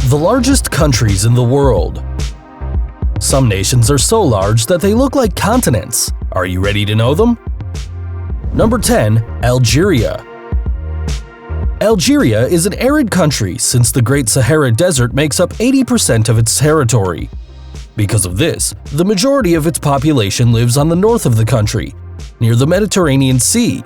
The largest countries in the world. Some nations are so large that they look like continents. Are you ready to know them? Number 10. Algeria. Algeria is an arid country since the Great Sahara Desert makes up 80% of its territory. Because of this, the majority of its population lives on the north of the country, near the Mediterranean Sea.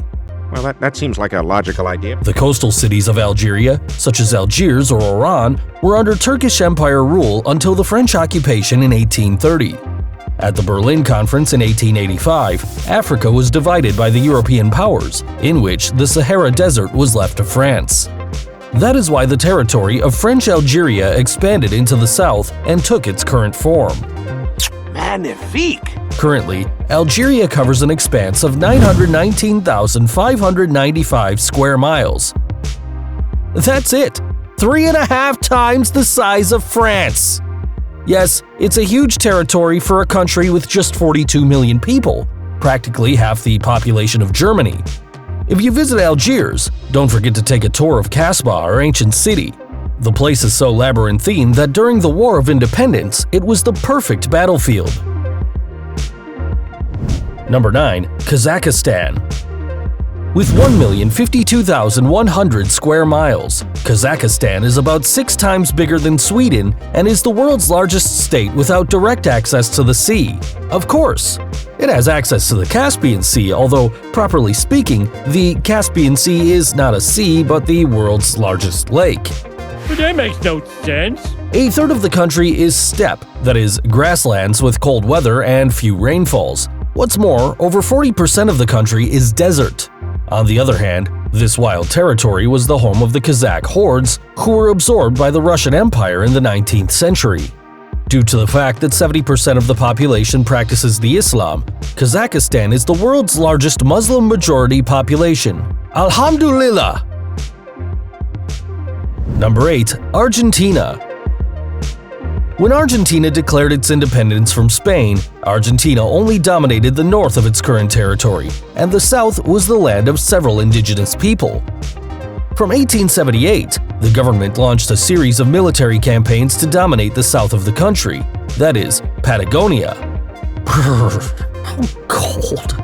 Well, that seems like a logical idea. The coastal cities of Algeria, such as Algiers or Oran, were under Turkish Empire rule until the French occupation in 1830. At the Berlin Conference in 1885, Africa was divided by the European powers, in which the Sahara Desert was left to France. That is why the territory of French Algeria expanded into the south and took its current form. Magnifique! Currently, Algeria covers an expanse of 919,595 square miles. That's it! 3.5 times the size of France! Yes, it's a huge territory for a country with just 42 million people, practically half the population of Germany. If you visit Algiers, don't forget to take a tour of Casbah, our ancient city. The place is so labyrinthine that during the War of Independence, it was the perfect battlefield. Number 9. Kazakhstan. With 1,052,100 square miles, Kazakhstan is about 6 times bigger than Sweden and is the world's largest state without direct access to the sea. Of course, it has access to the Caspian Sea, although, properly speaking, the Caspian Sea is not a sea but the world's largest lake. But that makes no sense. A third of the country is steppe, that is, grasslands with cold weather and few rainfalls. What's more, over 40% of the country is desert. On the other hand, this wild territory was the home of the Kazakh hordes who were absorbed by the Russian Empire in the 19th century. Due to the fact that 70% of the population practices the Islam, Kazakhstan is the world's largest Muslim-majority population. Alhamdulillah! Number 8. Argentina. When Argentina declared its independence from Spain, Argentina only dominated the north of its current territory, and the south was the land of several indigenous people. From 1878, the government launched a series of military campaigns to dominate the south of the country, that is, Patagonia. How cold.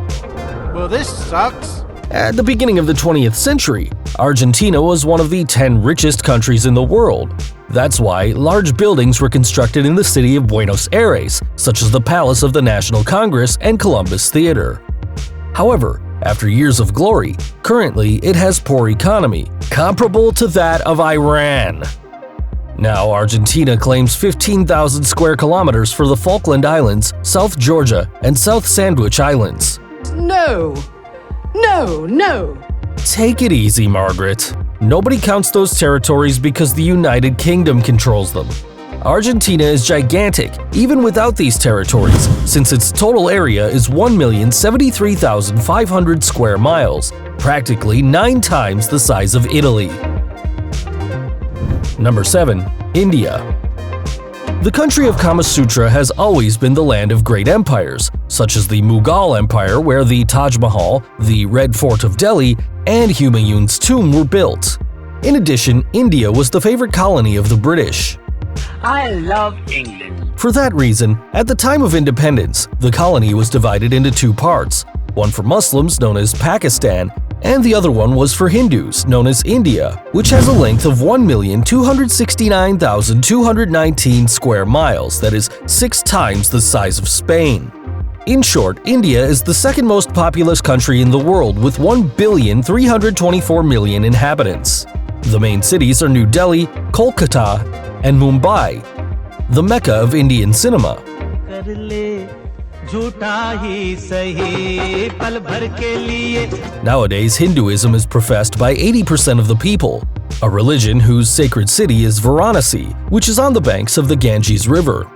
Well, this sucks. At the beginning of the 20th century, Argentina was one of the 10 richest countries in the world. That's why large buildings were constructed in the city of Buenos Aires, such as the Palace of the National Congress and Columbus Theater. However, after years of glory, currently it has poor economy, comparable to that of Iran. Now Argentina claims 15,000 square kilometers for the Falkland Islands, South Georgia, and South Sandwich Islands. No! No, no! Take it easy, Margaret. Nobody counts those territories because the United Kingdom controls them. Argentina is gigantic, even without these territories, since its total area is 1,073,500 square miles, practically 9 times the size of Italy. Number 7. India. The country of Kamasutra has always been the land of great empires, such as the Mughal Empire, where the Taj Mahal, the Red Fort of Delhi, and Humayun's tomb were built. In addition, India was the favorite colony of the British. I love England. For that reason, at the time of independence, the colony was divided into 2 parts, one for Muslims known as Pakistan, and the other one was for Hindus known as India, which has a length of 1,269,219 square miles, that is 6 times the size of Spain. In short, India is the second most populous country in the world with 1,324,000,000 inhabitants. The main cities are New Delhi, Kolkata, and Mumbai, the Mecca of Indian cinema. Nowadays, Hinduism is professed by 80% of the people, a religion whose sacred city is Varanasi, which is on the banks of the Ganges River.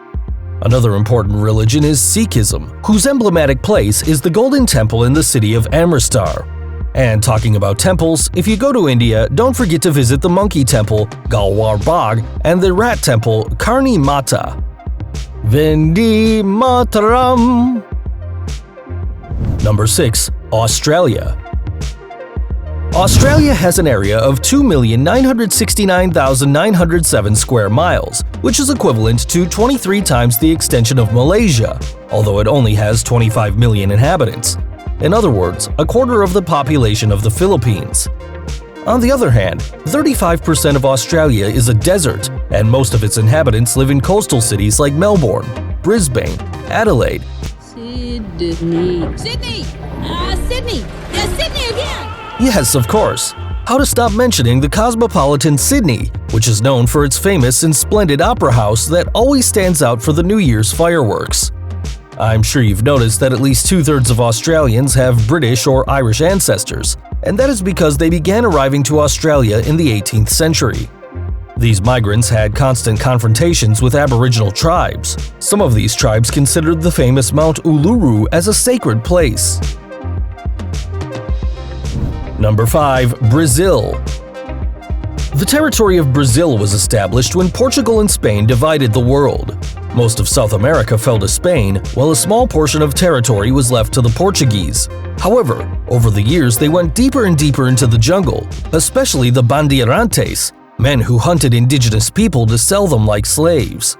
Another important religion is Sikhism, whose emblematic place is the Golden Temple in the city of Amritsar. And talking about temples, if you go to India, don't forget to visit the Monkey Temple, Galwar Bagh, and the Rat Temple, Karni Mata. Vande Mataram. Number 6. Australia. Australia has an area of 2,969,907 square miles, which is equivalent to 23 times the extension of Malaysia, although it only has 25 million inhabitants. In other words, a quarter of the population of the Philippines. On the other hand, 35% of Australia is a desert, and most of its inhabitants live in coastal cities like Melbourne, Brisbane, Adelaide, Sydney. Sydney! Sydney! Sydney again! Yes, of course. How to stop mentioning the cosmopolitan Sydney, which is known for its famous and splendid opera house that always stands out for the New Year's fireworks. I'm sure you've noticed that at least 2/3 of Australians have British or Irish ancestors, and that is because they began arriving to Australia in the 18th century. These migrants had constant confrontations with Aboriginal tribes. Some of these tribes considered the famous Mount Uluru as a sacred place. Number 5. Brazil. The territory of Brazil was established when Portugal and Spain divided the world. Most of South America fell to Spain, while a small portion of territory was left to the Portuguese. However, over the years they went deeper and deeper into the jungle, especially the bandeirantes, men who hunted indigenous people to sell them like slaves.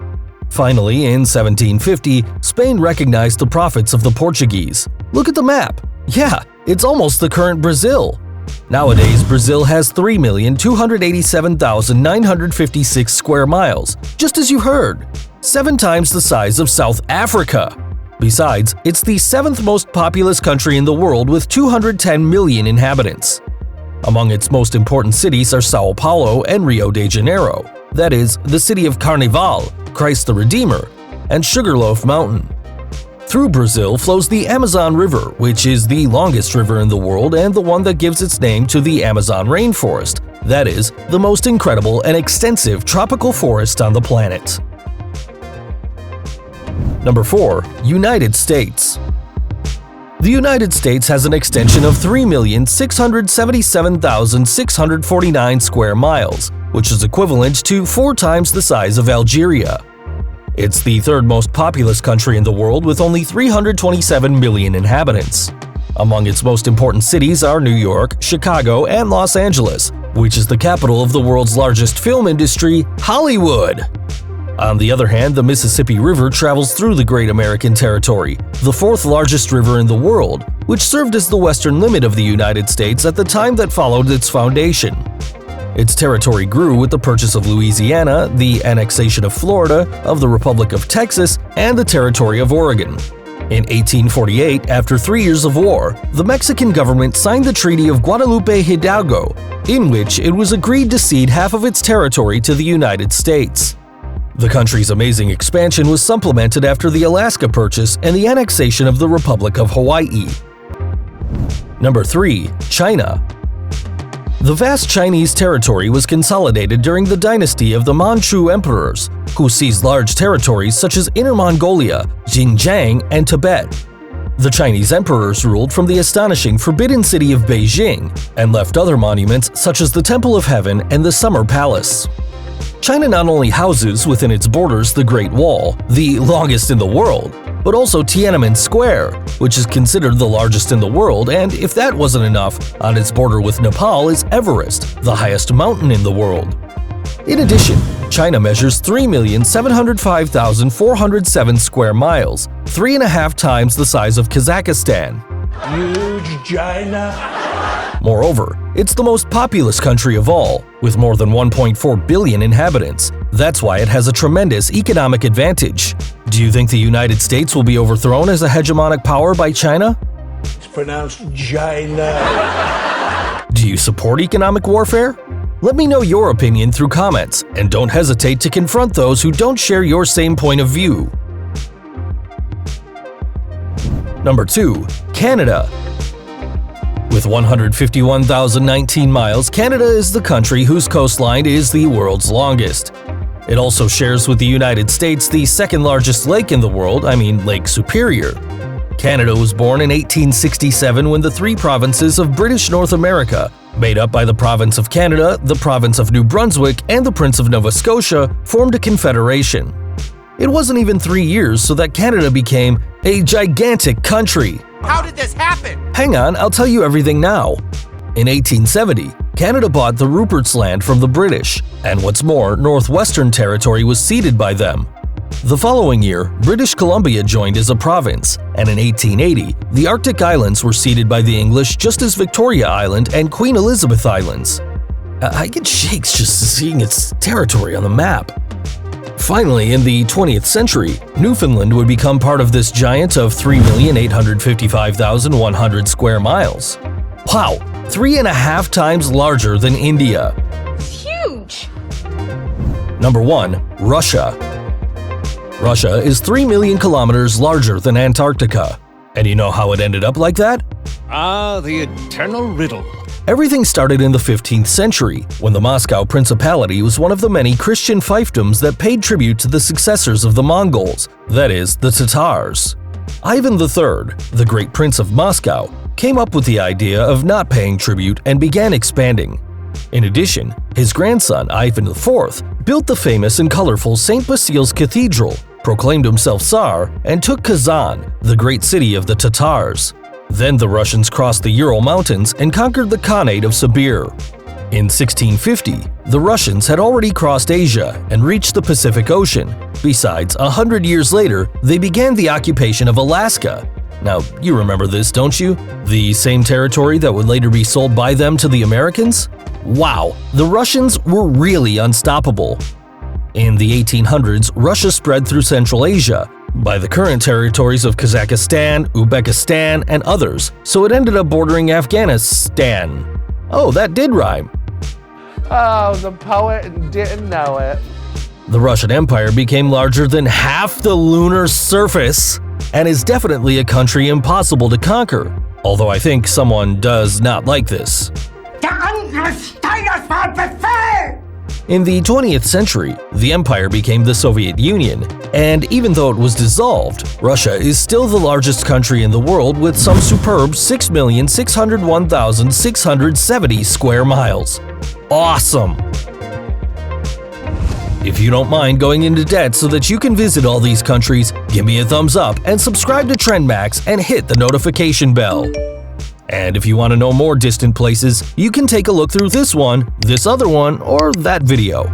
Finally, in 1750, Spain recognized the profits of the Portuguese. Look at the map. Yeah, it's almost the current Brazil. Nowadays, Brazil has 3,287,956 square miles, just as you heard, 7 times the size of South Africa. Besides, it's the 7th most populous country in the world with 210 million inhabitants. Among its most important cities are Sao Paulo and Rio de Janeiro, that is, the city of Carnival, Christ the Redeemer, and Sugarloaf Mountain. Through Brazil flows the Amazon River, which is the longest river in the world and the one that gives its name to the Amazon rainforest, that is, the most incredible and extensive tropical forest on the planet. Number 4. United States. The United States has an extension of 3,677,649 square miles, which is equivalent to 4 times the size of Algeria. It's the 3rd most populous country in the world with only 327 million inhabitants. Among its most important cities are New York, Chicago, and Los Angeles, which is the capital of the world's largest film industry, Hollywood. On the other hand, the Mississippi River travels through the Great American Territory, the 4th largest river in the world, which served as the western limit of the United States at the time that followed its foundation. Its territory grew with the purchase of Louisiana, the annexation of Florida, of the Republic of Texas, and the territory of Oregon. In 1848, after 3 years of war, the Mexican government signed the Treaty of Guadalupe Hidalgo, in which it was agreed to cede half of its territory to the United States. The country's amazing expansion was supplemented after the Alaska Purchase and the annexation of the Republic of Hawaii. Number 3. China. The vast Chinese territory was consolidated during the dynasty of the Manchu emperors, who seized large territories such as Inner Mongolia, Xinjiang, and Tibet. The Chinese emperors ruled from the astonishing Forbidden City of Beijing and left other monuments such as the Temple of Heaven and the Summer Palace. China not only houses within its borders the Great Wall, the longest in the world, but also Tiananmen Square, which is considered the largest in the world, and if that wasn't enough, on its border with Nepal is Everest, the highest mountain in the world. In addition, China measures 3,705,407 square miles, 3.5 times the size of Kazakhstan. Huge China. Moreover, it's the most populous country of all, with more than 1.4 billion inhabitants. That's why it has a tremendous economic advantage. Do you think the United States will be overthrown as a hegemonic power by China? It's pronounced China. Do you support economic warfare? Let me know your opinion through comments, and don't hesitate to confront those who don't share your same point of view. Number 2. Canada. With 151,019 miles, Canada is the country whose coastline is the world's longest. It also shares with the United States the 2nd largest lake in the world, Lake Superior. Canada was born in 1867 when the 3 provinces of British North America, made up by the Province of Canada, the Province of New Brunswick, and the Prince of Nova Scotia, formed a confederation. It wasn't even 3 years so that Canada became a gigantic country. How did this happen? Hang on, I'll tell you everything now. In 1870, Canada bought the Rupert's Land from the British, and what's more, Northwestern Territory was ceded by them. The following year, British Columbia joined as a province, and in 1880, the Arctic Islands were ceded by the English just as Victoria Island and Queen Elizabeth Islands. I get shakes just seeing its territory on the map. Finally, in the 20th century, Newfoundland would become part of this giant of 3,855,100 square miles. Wow, 3.5 times larger than India. Huge! Number 1. Russia. Russia is 3 million kilometers larger than Antarctica. And you know how it ended up like that? The eternal riddle. Everything started in the 15th century, when the Moscow Principality was one of the many Christian fiefdoms that paid tribute to the successors of the Mongols, that is, the Tatars. Ivan III, the Great Prince of Moscow, came up with the idea of not paying tribute and began expanding. In addition, his grandson, Ivan IV, built the famous and colorful St. Basil's Cathedral, proclaimed himself Tsar, and took Kazan, the great city of the Tatars. Then the Russians crossed the Ural Mountains and conquered the Khanate of Sibir. In 1650, the Russians had already crossed Asia and reached the Pacific Ocean. Besides, 100 years later, they began the occupation of Alaska. Now, you remember this, don't you? The same territory that would later be sold by them to the Americans? Wow, the Russians were really unstoppable. In the 1800s, Russia spread through Central Asia, by the current territories of Kazakhstan, Uzbekistan, and others, so it ended up bordering Afghanistan. Oh, that did rhyme. Oh, the poet didn't know it. The Russian Empire became larger than half the lunar surface, and is definitely a country impossible to conquer, although I think someone does not like this. In the 20th century, the empire became the Soviet Union, and even though it was dissolved, Russia is still the largest country in the world with some superb 6,601,670 square miles. Awesome! If you don't mind going into debt so that you can visit all these countries, give me a thumbs up and subscribe to TrendMax and hit the notification bell. And if you want to know more distant places, you can take a look through this one, this other one, or that video.